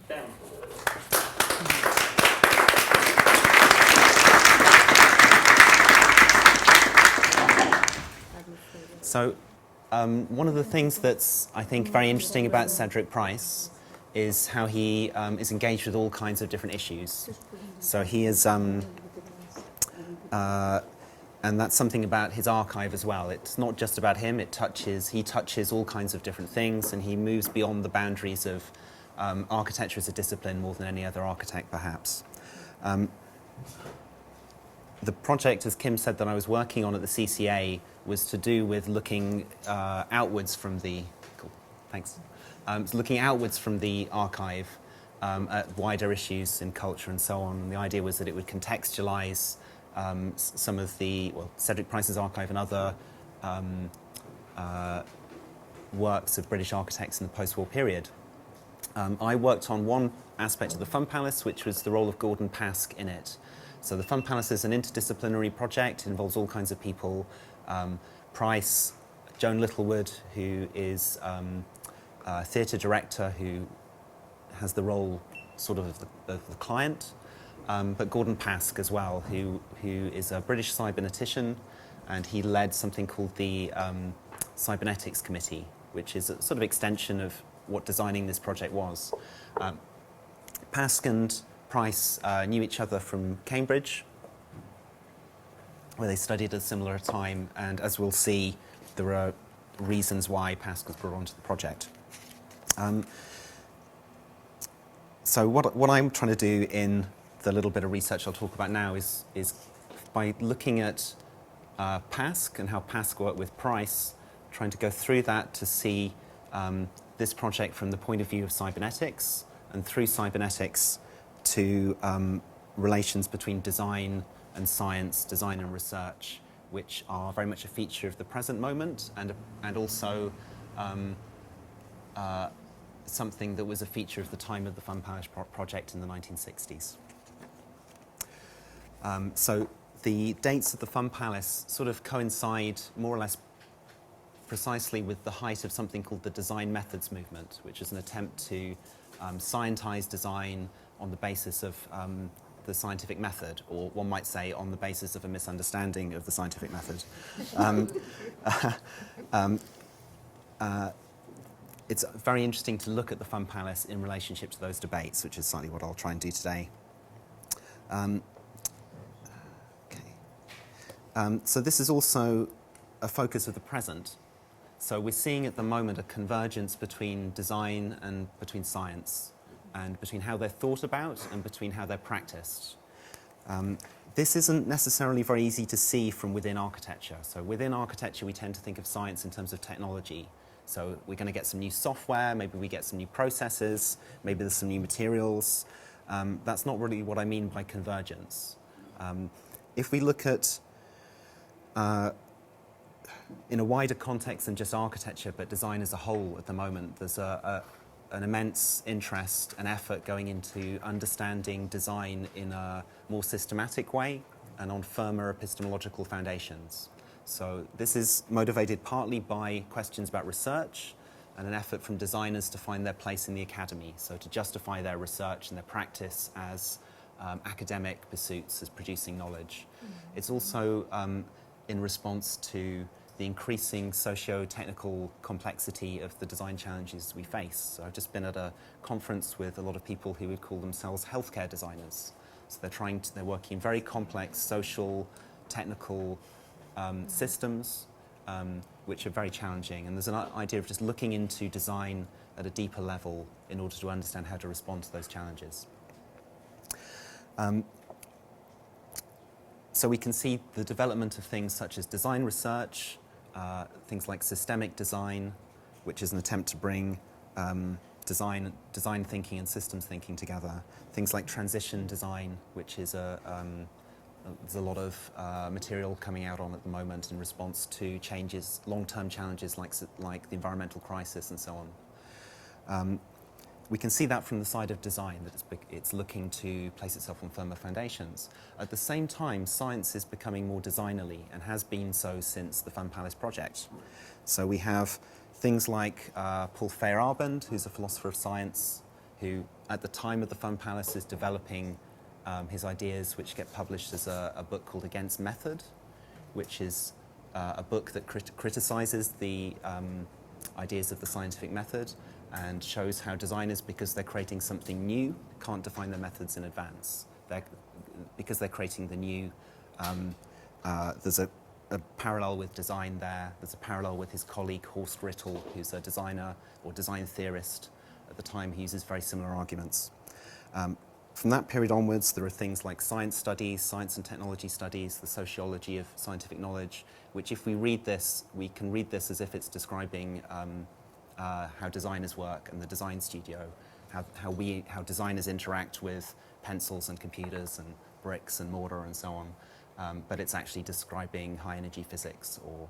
them. So one of the things that's, I think, very interesting about Cedric Price is how he is engaged with all kinds of different issues. So he is, and that's something about his archive as well. It's not just about him, he touches all kinds of different things, and he moves beyond the boundaries of architecture as a discipline more than any other architect, perhaps. The project, as Kim said, that I was working on at the CCA was to do with looking outwards from the, looking outwards from the archive at wider issues in culture and so on. And the idea was that it would contextualize some of the, Cedric Price's archive and other works of British architects in the post-war period. I worked on one aspect of the Fun Palace, which was the role of Gordon Pask in it. So the Fun Palace is an interdisciplinary project. It involves all kinds of people. Price, Joan Littlewood, who is a theatre director who has the role sort of the client, but Gordon Pask as well, who is a British cybernetician, and he led something called the Cybernetics Committee, which is a sort of extension of what designing this project was. Pask and Price knew each other from Cambridge, where they studied at a similar time, and as we'll see, there are reasons why Pask was brought onto the project. So what I'm trying to do in the little bit of research I'll talk about now is by looking at Pask and how Pask worked with Price, trying to go through that to see this project from the point of view of cybernetics, and through cybernetics to relations between design and science, design and research, which are very much a feature of the present moment, and also something that was a feature of the time of the Fun Palace project in the 1960s. So the dates of the Fun Palace sort of coincide more or less precisely with the height of something called the design methods movement, which is an attempt to scientize design on the basis of the scientific method, or one might say on the basis of a misunderstanding of the scientific method. It's very interesting to look at the Fun Palace in relationship to those debates, which is slightly what I'll try and do today. So this is also a focus of the present. So we're seeing at the moment a convergence between design and between science, and between how they're thought about and between how they're practiced. This isn't necessarily very easy to see from within architecture. So within architecture, we tend to think of science in terms of technology. So we're going to get some new software, maybe we get some new processes, maybe there's some new materials. That's not really what I mean by convergence. If we look at, in a wider context than just architecture, but design as a whole at the moment, there's an immense interest and effort going into understanding design in a more systematic way and on firmer epistemological foundations. So this is motivated partly by questions about research and an effort from designers to find their place in the academy, so to justify their research and their practice as academic pursuits, as producing knowledge. It's also in response to the increasing socio-technical complexity of the design challenges we face. So I've just been at a conference with a lot of people who would call themselves healthcare designers. So they're working in very complex social, technical systems, which are very challenging. And there's an idea of just looking into design at a deeper level in order to understand how to respond to those challenges. So we can see the development of things such as design research, things like systemic design, which is an attempt to bring design thinking and systems thinking together. Things like transition design, which is there's a lot of material coming out on at the moment in response to changes, long-term challenges like the environmental crisis and so on. We can see that from the side of design, that it's looking to place itself on firmer foundations. At the same time, science is becoming more designerly and has been so since the Fun Palace project. So we have Things like Paul Feyerabend, who's a philosopher of science, who at the time of the Fun Palace is developing his ideas, which get published as a book called Against Method, which is a book that criticizes the ideas of the scientific method and shows how designers, because they're creating something new, can't define their methods in advance. Because they're creating the new, there's a parallel with design there. There's a parallel with his colleague Horst Rittel, who's a designer or design theorist. At the time, he uses very similar arguments. From that period onwards, there are things like science studies, science and technology studies, the sociology of scientific knowledge, which if we read this, we can read this as if it's describing how designers work and the design studio, how designers interact with pencils and computers and bricks and mortar and so on. But it's actually describing high energy physics or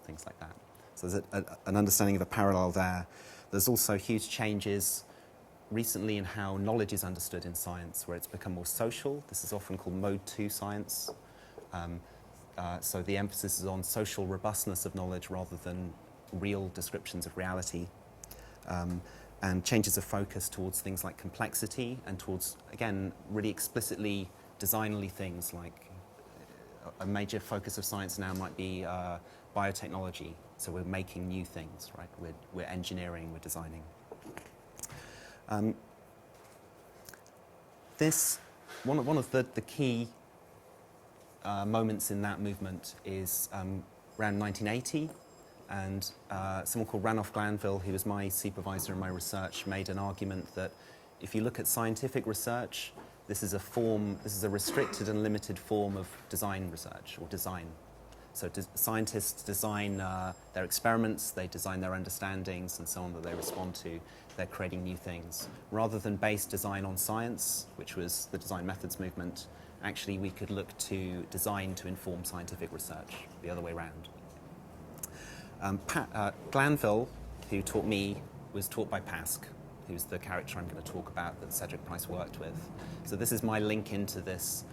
things like that. So there's an understanding of a parallel there. There's also huge changes recently in how knowledge is understood in science, where it's become more social. This is often called Mode 2 science. So the emphasis is on social robustness of knowledge rather than real descriptions of reality. And changes of focus towards things like complexity and towards, again, really explicitly designly things like a major focus of science now might be biotechnology. So we're making new things, right? We're engineering, we're designing. One of the key moments in that movement is around 1980, and someone called Ranulph Glanville, who was my supervisor in my research, made an argument that if you look at scientific research, this is a restricted and limited form of design research or design. So scientists design their experiments, they design their understandings and so on that they respond to. They're creating new things. Rather than base design on science, which was the design methods movement, actually we could look to design to inform scientific research, the other way around. Glanville, who taught me, was taught by Pask, who's the character I'm going to talk about that Cedric Price worked with. So this is my link into this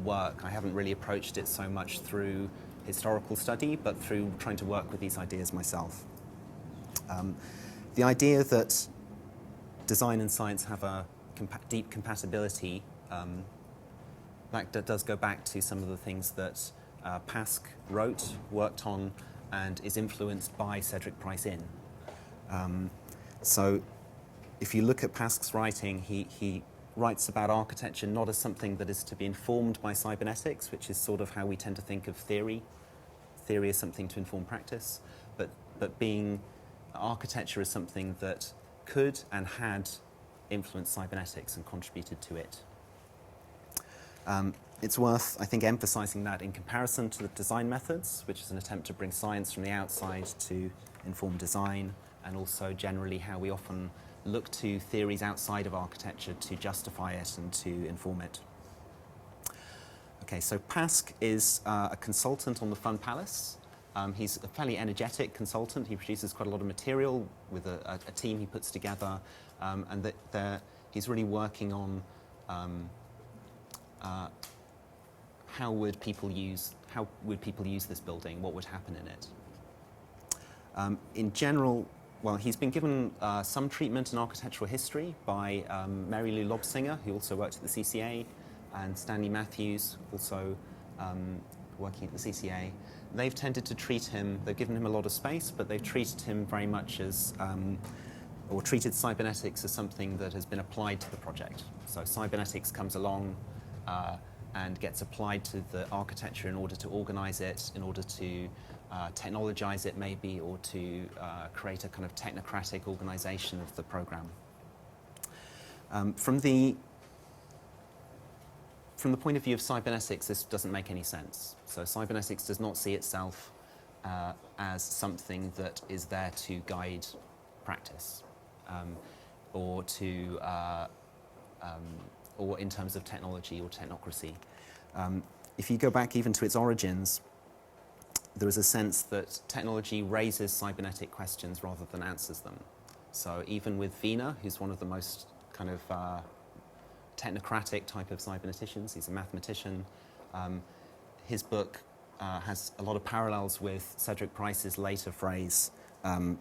work. I haven't really approached it so much through historical study, but through trying to work with these ideas myself. The idea that design and science have a deep compatibility, that does go back to some of the things that Pask wrote, worked on, and is influenced by Cedric Price in. So if you look at Pask's writing, he writes about architecture not as something that is to be informed by cybernetics, which is sort of how we tend to think of theory. Theory is something to inform practice, but being architecture is something that could and had influenced cybernetics and contributed to it. It's worth, I think, emphasizing that in comparison to the design methods, which is an attempt to bring science from the outside to inform design, and also generally how we often look to theories outside of architecture to justify it and to inform it. Okay, so Pask is a consultant on the Fun Palace. He's a fairly energetic consultant. He produces quite a lot of material with a team he puts together, and he's really working on how would people use this building? What would happen in it? In general, well, he's been given some treatment in architectural history by Mary Lou Lobsinger, who also worked at the CCA, and Stanley Matthews, also working at the CCA. They've tended to treat him, they've given him a lot of space, but they've treated him very much as, or treated cybernetics as something that has been applied to the project. So cybernetics comes along and gets applied to the architecture in order to organize it, in order to technologize it maybe, or to create a kind of technocratic organization of the program. From the point of view of cybernetics, this doesn't make any sense. So cybernetics does not see itself as something that is there to guide practice, or in terms of technology or technocracy. If you go back even to its origins, there is a sense that technology raises cybernetic questions rather than answers them. So even with Wiener, who's one of the most kind of technocratic type of cyberneticians, he's a mathematician, his book has a lot of parallels with Cedric Price's later phrase,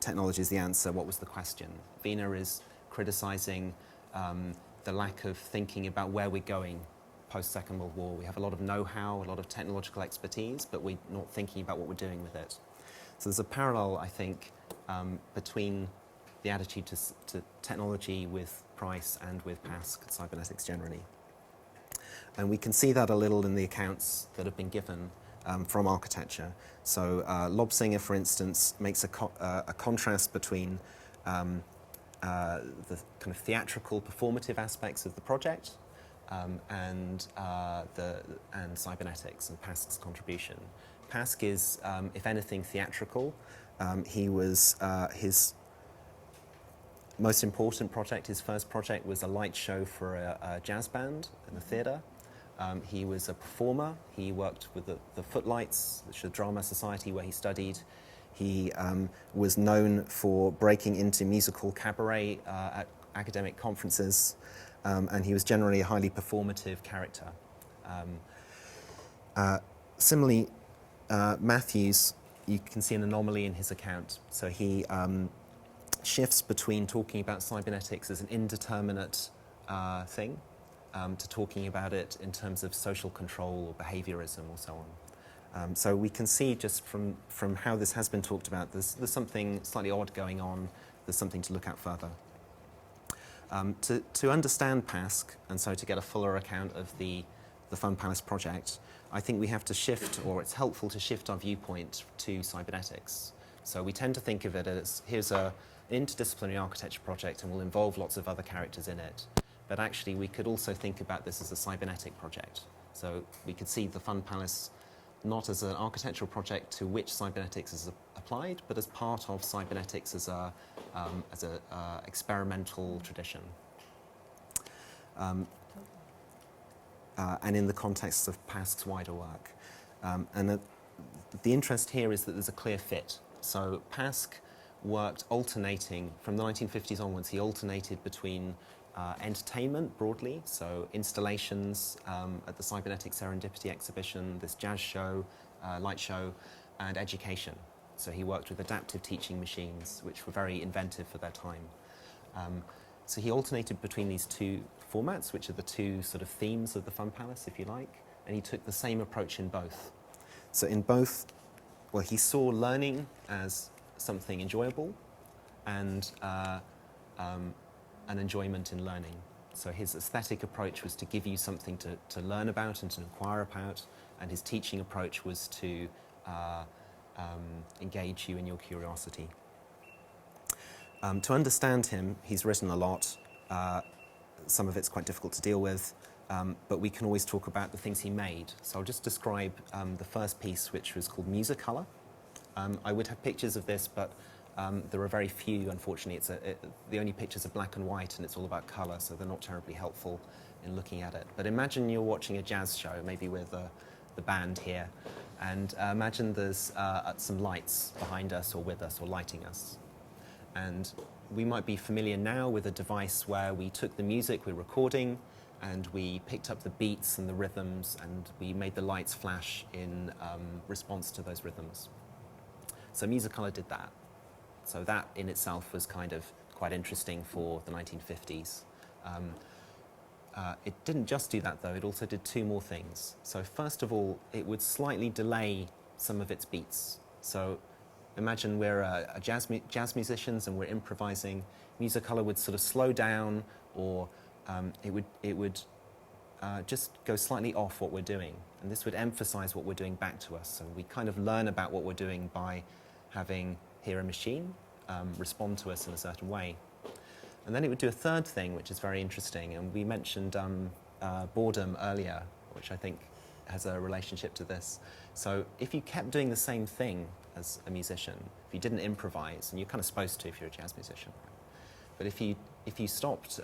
technology is the answer, what was the question? Wiener is criticizing the lack of thinking about where we're going post-Second World War. We have a lot of know-how, a lot of technological expertise, but we're not thinking about what we're doing with it. So there's a parallel, I think, between the attitude to technology with Price and with Pask, cybernetics generally. And we can see that a little in the accounts that have been given from architecture. So Lobsinger, for instance, makes a contrast between the kind of theatrical, performative aspects of the project and cybernetics and Pask's contribution. Pask is, if anything, theatrical. His most important project, his first project, was a light show for a jazz band in the theatre. He was a performer. He worked with the Footlights, which is a drama society where he studied. He was known for breaking into musical cabaret at academic conferences, and he was generally a highly performative character. Similarly, Matthews, you can see an anomaly in his account. So he shifts between talking about cybernetics as an indeterminate thing to talking about it in terms of social control or behaviorism or so on. So we can see just from how this has been talked about, there's something slightly odd going on. There's something to look at further. To understand Pask, and so to get a fuller account of the Fun Palace project, I think we have to shift, or it's helpful to shift our viewpoint to cybernetics. So we tend to think of it as, here's an interdisciplinary architecture project and will involve lots of other characters in it. But actually we could also think about this as a cybernetic project. So we could see the Fun Palace not as an architectural project to which cybernetics is applied, but as part of cybernetics as a experimental tradition. And in the context of Pask's wider work. The interest here is that there's a clear fit. So Pask worked alternating, from the 1950s onwards, he alternated between entertainment broadly, so installations at the Cybernetics Serendipity exhibition, this jazz show, light show, and education. So he worked with adaptive teaching machines, which were very inventive for their time. So he alternated between these two formats, which are the two sort of themes of the Fun Palace, if you like, and he took the same approach in both. So in both, well, he saw learning as something enjoyable and an enjoyment in learning. So his aesthetic approach was to give you something to learn about and to inquire about, and his teaching approach was to engage you in your curiosity. To understand him, he's written a lot. Some of it's quite difficult to deal with, but we can always talk about the things he made. So I'll just describe the first piece, which was called Musicolor. I would have pictures of this, but there are very few, unfortunately. The only pictures are black and white, and it's all about colour, so they're not terribly helpful in looking at it. But imagine you're watching a jazz show, maybe with the band here, and imagine there's some lights behind us or with us or lighting us. And we might be familiar now with a device where we took the music we're recording and we picked up the beats and the rhythms and we made the lights flash in response to those rhythms. So Musicolor did that. So that in itself was kind of quite interesting for the 1950s. It didn't just do that though, it also did two more things. So first of all, it would slightly delay some of its beats. So imagine we're jazz musicians and we're improvising. Musicolor would sort of slow down, or it would just go slightly off what we're doing. And this would emphasize what we're doing back to us. So we kind of learn about what we're doing by having a machine respond to us in a certain way. And then it would do a third thing, which is very interesting. And we mentioned boredom earlier, which I think has a relationship to this. So if you kept doing the same thing as a musician, if you didn't improvise, and you're kind of supposed to if you're a jazz musician, right? But if you stopped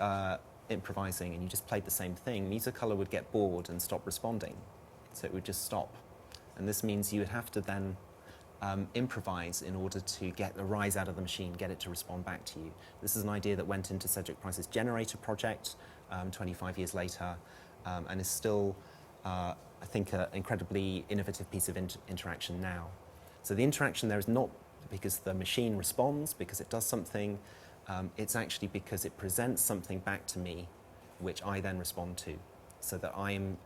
improvising and you just played the same thing, Musicolor would get bored and stop responding. So it would just stop. And this means you would have to then improvise in order to get a rise out of the machine, get it to respond back to you. This is an idea that went into Cedric Price's Generator project 25 years later, and is still, I think, an incredibly innovative piece of interaction now. So the interaction there is not because the machine responds, because it does something. It's actually because it presents something back to me, which I then respond to, so that I am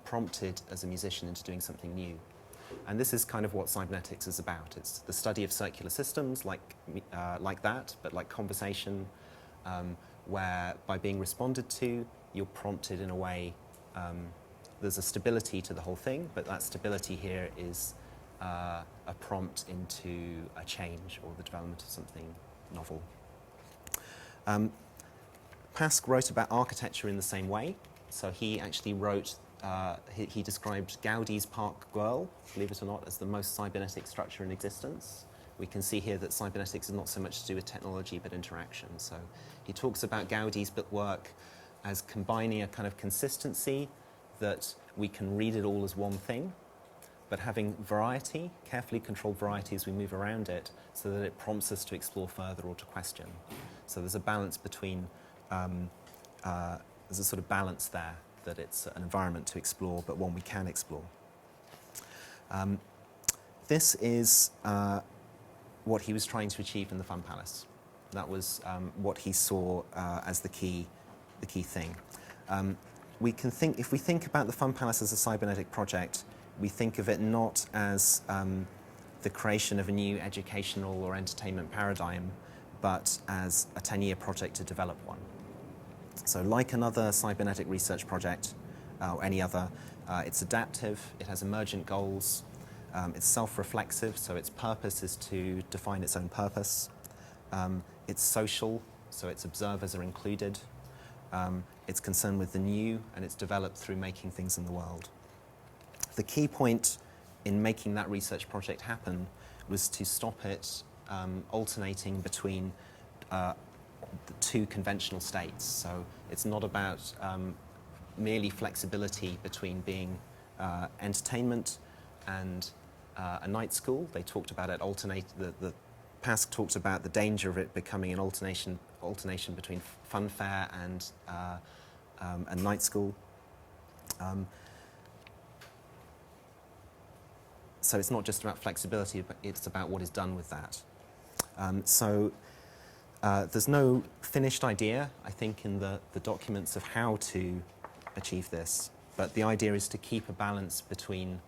prompted as a musician into doing something new. And this is kind of what cybernetics is about. It's the study of circular systems like that, but like conversation, where by being responded to, you're prompted in a way. There's a stability to the whole thing, but that stability here is a prompt into a change or the development of something novel. Pasque wrote about architecture in the same way. So he actually wrote, he described Gaudi's Park Güell, believe it or not, as the most cybernetic structure in existence. We can see here that cybernetics is not so much to do with technology but interaction. So he talks about Gaudi's work as combining a kind of consistency that we can read it all as one thing, but having variety, carefully controlled variety as we move around it, so that it prompts us to explore further or to question. So there's a balance between, there's a sort of balance there, that it's an environment to explore, but one we can explore. This is what he was trying to achieve in the Fun Palace. That was what he saw as the key thing. We can think, if we think about the Fun Palace as a cybernetic project, we think of it not as the creation of a new educational or entertainment paradigm, but as a 10-year project to develop one. So like another cybernetic research project, or any other, it's adaptive, it has emergent goals, it's self-reflexive, so its purpose is to define its own purpose. It's social, so its observers are included. It's concerned with the new, and it's developed through making things in the world. The key point in making that research project happen was to stop it alternating between the two conventional states. So it's not about merely flexibility between being entertainment and a night school. They talked about it the Pasque talked about the danger of it becoming an alternation between fun fair and night school. So it's not just about flexibility, but it's about what is done with that. There's no finished idea, I think, in the documents of how to achieve this, but the idea is to keep a balance between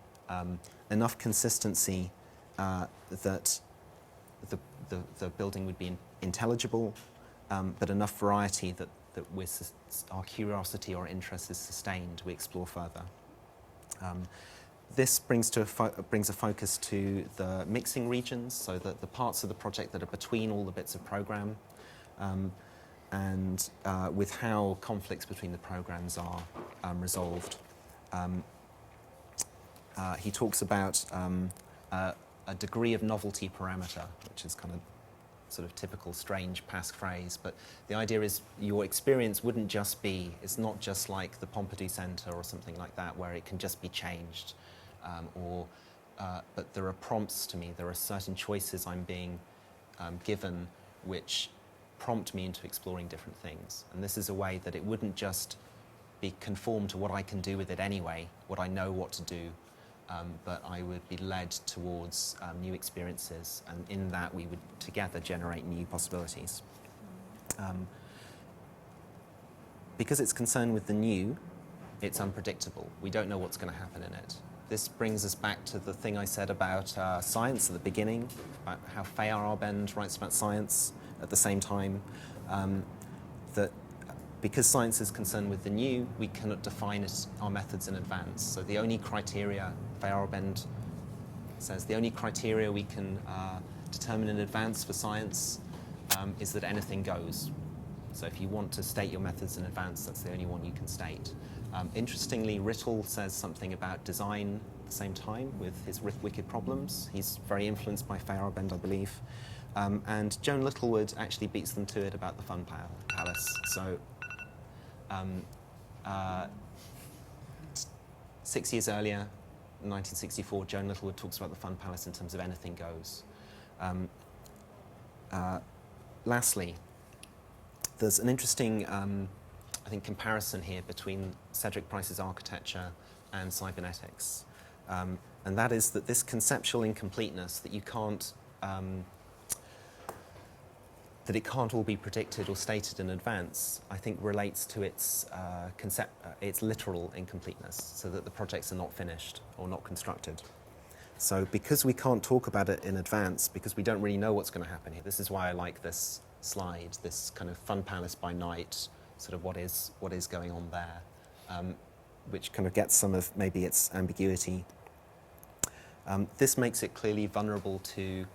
enough consistency that the building would be intelligible, but enough variety that our curiosity or interest is sustained, we explore further. This brings a focus to the mixing regions, so that the parts of the project that are between all the bits of program, and with how conflicts between the programs are resolved. He talks about a degree of novelty parameter, which is kind of sort of typical strange Pasque phrase, but the idea is your experience wouldn't just be, it's not just like the Pompidou Centre or something like that where it can just be changed, but there are prompts to me, there are certain choices I'm being given which prompt me into exploring different things. And this is a way that it wouldn't just be conformed to what I can do with it anyway, what I know what to do, but I would be led towards new experiences, and in that we would together generate new possibilities. Because it's concerned with the new, it's unpredictable. We don't know what's going to happen in it. This brings us back to the thing I said about science at the beginning, about how Faye Arbend writes about science at the same time, that because science is concerned with the new, we cannot define our methods in advance. So the only criteria, Faye Arbend says, the only criteria we can determine in advance for science is that anything goes. So if you want to state your methods in advance, that's the only one you can state. Interestingly, Rittel says something about design at the same time with his Wicked Problems. He's very influenced by Faye Arbend, I believe. And Joan Littlewood actually beats them to it about the Fun Palace. So 6 years earlier, in 1964, Joan Littlewood talks about the Fun Palace in terms of anything goes. Lastly, there's an interesting, I think, comparison here between Cedric Price's architecture and cybernetics. And that is that this conceptual incompleteness, that you can't that it can't all be predicted or stated in advance, I think relates to its its literal incompleteness, so that the projects are not finished or not constructed. So because we can't talk about it in advance, because we don't really know what's going to happen here, this is why I like this slide, this kind of fun palace by night, sort of what is going on there, which kind of gets some of maybe its ambiguity. This makes it clearly vulnerable to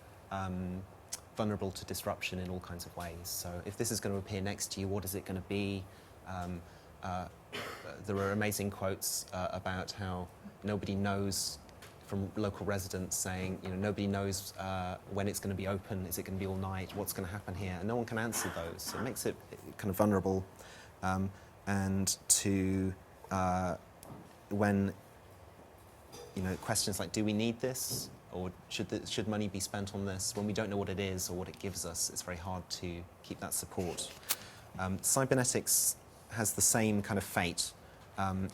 disruption in all kinds of ways. So if this is going to appear next to you, what is it going to be? There are amazing quotes about how nobody knows, from local residents saying, nobody knows when it's going to be open, is it going to be all night, what's going to happen here? And no one can answer those. So it makes it kind of vulnerable. And to when, questions like, do we need this? Or should money be spent on this? When we don't know what it is or what it gives us, it's very hard to keep that support. Cybernetics has the same kind of fate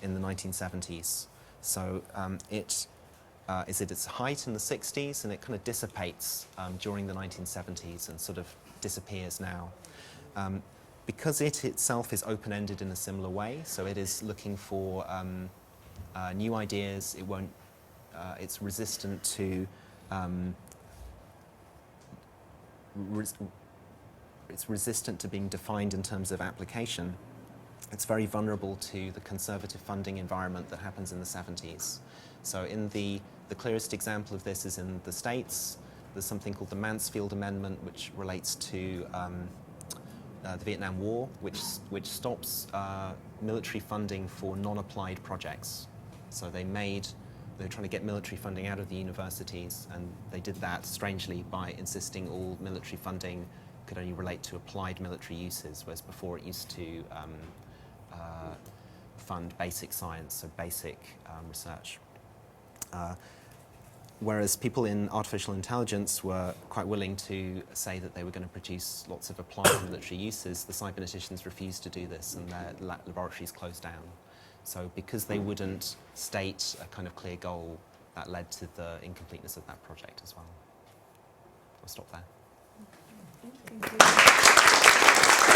in the 1970s. So it is at its height in the 60s, and it kind of dissipates during the 1970s and sort of disappears now. Because it itself is open-ended in a similar way, so it is looking for new ideas. It won't. It's resistant to. It's resistant to being defined in terms of application. It's very vulnerable to the conservative funding environment that happens in the 70s. So in the clearest example of this is in the States. There's something called the Mansfield Amendment, which relates to the Vietnam War, which stops military funding for non-applied projects. So they're trying to get military funding out of the universities, and they did that strangely by insisting all military funding could only relate to applied military uses, whereas before it used to fund basic science, so basic research. Whereas people in artificial intelligence were quite willing to say that they were going to produce lots of applied military uses, the cyberneticians refused to do this, and their laboratories closed down. So because they wouldn't state a kind of clear goal, that led to the incompleteness of that project as well. I'll stop there. Thank you.